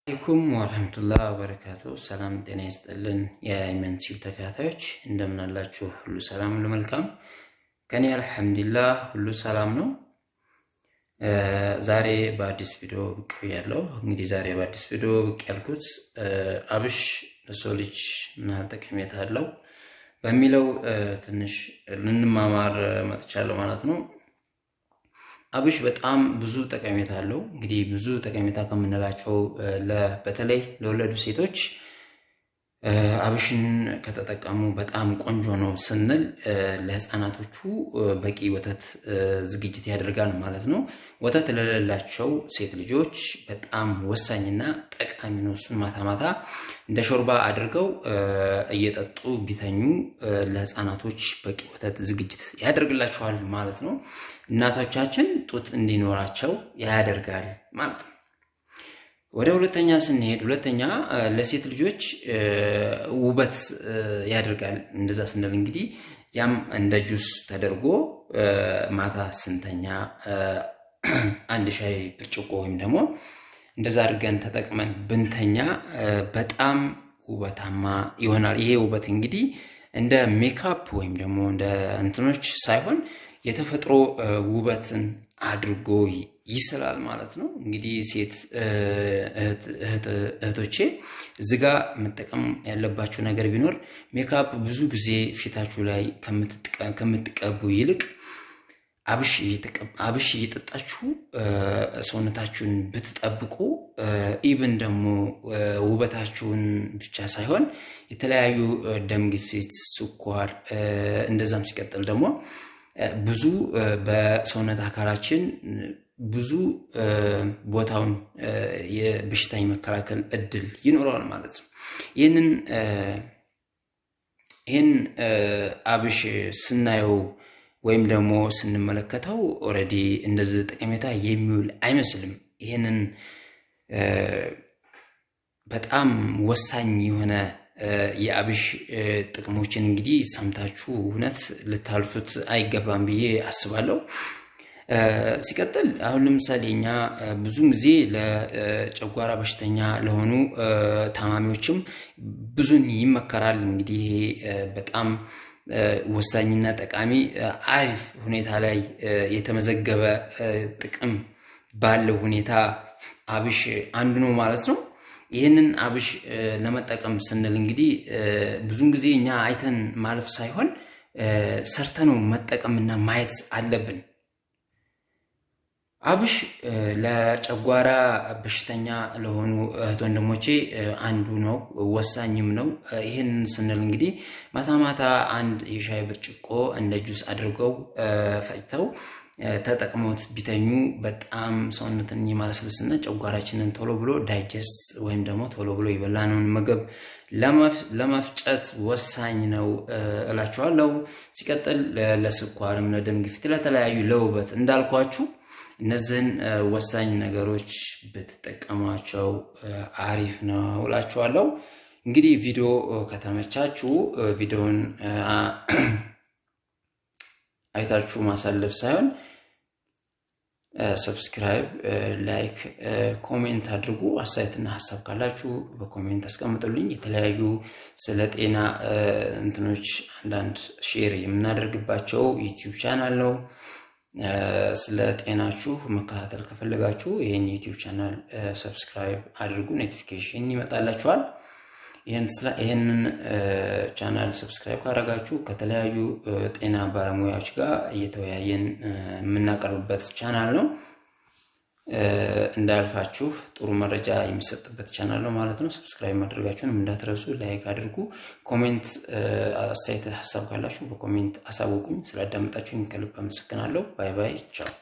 አለይኩም ወራህመቱላሂ ወበረካቱ። ሰላም ጤና ይስጥልን የአይመን ቲዩብ ተከታታዮች እንደምን አላችሁ? ሁሉ ሰላም ሁሉ መልካም ከኔ አልሐምዱሊላህ ሁሉ ሰላም ነው። ዛሬ በአዲስ ቪዲዮ ብቅ ያለው እንግዲህ ዛሬ በአዲስ ቪዲዮ ብቅ ያልኩት አብሽ ለሰው ልጅ ምን ያህል ጠቀሜታ አለው በሚለው ትንሽ ልንማማር መጥቻለሁ ማለት ነው። አብሽ በጣም ብዙ ጠቀሜታ አለው። እንግዲህ ብዙ ጠቀሜታ ከምንላቸው በተለይ ለወለዱ ሴቶች አብሽን ከተጠቀሙ በጣም ቆንጆ ነው ስንል ለህፃናቶቹ በቂ ወተት ዝግጅት ያደርጋል ማለት ነው። ወተት ለሌላቸው ሴት ልጆች በጣም ወሳኝና ጠቃሚ ነው። እሱን ማታ ማታ እንደ ሾርባ አድርገው እየጠጡ ቢተኙ ለህፃናቶች በቂ ወተት ዝግጅት ያደርግላቸዋል ማለት ነው። እናቶቻችን ጡት እንዲኖራቸው ያደርጋል ማለት ነው። ወደ ሁለተኛ ስንሄድ ሁለተኛ ለሴት ልጆች ውበት ያደርጋል። እንደዛ ስንል እንግዲህ ያም እንደ ጁስ ተደርጎ ማታ ስንተኛ አንድ ሻይ ብርጭቆ ወይም ደግሞ እንደዛ አድርገን ተጠቅመን ብንተኛ በጣም ውበታማ ይሆናል። ይሄ ውበት እንግዲህ እንደ ሜካፕ ወይም ደግሞ እንደ እንትኖች ሳይሆን የተፈጥሮ ውበትን አድርጎ ይስላል ማለት ነው። እንግዲህ ሴት እህቶቼ እዚጋ መጠቀም ያለባችሁ ነገር ቢኖር ሜካፕ ብዙ ጊዜ ፊታችሁ ላይ ከምትቀቡ ይልቅ አብሽ እየጠጣችሁ ሰውነታችሁን ብትጠብቁ ኢቭን ደግሞ ውበታችሁን ብቻ ሳይሆን የተለያዩ ደም ግፊት፣ ስኳር እንደዛም ሲቀጥል ደግሞ ብዙ በሰውነት አካላችን ብዙ ቦታውን የበሽታ የመከላከል እድል ይኖረዋል ማለት ነው። ይህን አብሽ ስናየው ወይም ደግሞ ስንመለከተው ኦሬዲ እንደዚህ ጠቀሜታ የሚውል አይመስልም። ይህንን በጣም ወሳኝ የሆነ የአብሽ ጥቅሞችን እንግዲህ ሰምታችሁ እውነት ልታልፉት አይገባም ብዬ አስባለሁ። ሲቀጥል አሁን ለምሳሌ እኛ ብዙ ጊዜ ለጨጓራ በሽተኛ ለሆኑ ታማሚዎችም ብዙን ይመከራል። እንግዲህ በጣም ወሳኝና ጠቃሚ አሪፍ ሁኔታ ላይ የተመዘገበ ጥቅም ባለው ሁኔታ አብሽ አንዱ ነው ማለት ነው። ይህንን አብሽ ለመጠቀም ስንል እንግዲህ ብዙን ጊዜ እኛ አይተን ማለፍ ሳይሆን ሰርተነው መጠቀምና ማየት አለብን። አብሽ ለጨጓራ በሽተኛ ለሆኑ እህት ወንድሞቼ አንዱ ነው፣ ወሳኝም ነው። ይህን ስንል እንግዲህ ማታ ማታ አንድ የሻይ ብርጭቆ እንደ ጁስ አድርገው ፈጭተው ተጠቅመውት ቢተኙ በጣም ሰውነትን የማለስለስና ጨጓራችንን ቶሎ ብሎ ዳይጀስት ወይም ደግሞ ቶሎ ብሎ የበላነውን ምግብ ለመፍጨት ወሳኝ ነው እላችኋለሁ። ሲቀጥል ለስኳርም፣ ለደም ግፊት፣ ለተለያዩ ለውበት እንዳልኳችሁ እነዚህን ወሳኝ ነገሮች ብትጠቀሟቸው አሪፍ ነው እላችኋለሁ። እንግዲህ ቪዲዮ ከተመቻችሁ ቪዲዮውን አይታችሁ ማሳለፍ ሳይሆን ሰብስክራይብ፣ ላይክ፣ ኮሜንት አድርጉ። አስተያየትና ሐሳብ ካላችሁ በኮሜንት አስቀምጡልኝ። የተለያዩ ስለ ጤና እንትኖች አንዳንድ ሼር የምናደርግባቸው ዩቲዩብ ቻናል ነው። ስለ ጤናችሁ መከታተል ከፈለጋችሁ ይሄን ዩቲዩብ ቻናል ሰብስክራይብ አድርጉ፣ ኖቲፊኬሽን ይመጣላችኋል። ይሄንን ቻናል ሰብስክራይብ ካደረጋችሁ ከተለያዩ ጤና ባለሙያዎች ጋር እየተወያየን የምናቀርብበት ቻናል ነው። እንዳልፋችሁ ጥሩ መረጃ የሚሰጥበት ቻናል ነው ማለት ነው። ሰብስክራይብ ማድረጋችሁንም እንዳትረሱ፣ ላይክ አድርጉ። ኮሜንት አስተያየት ሐሳብ ካላችሁ በኮሜንት አሳውቁኝ። ስላዳመጣችሁኝ ከልብ አመሰግናለሁ። ባይ ባይ፣ ቻው።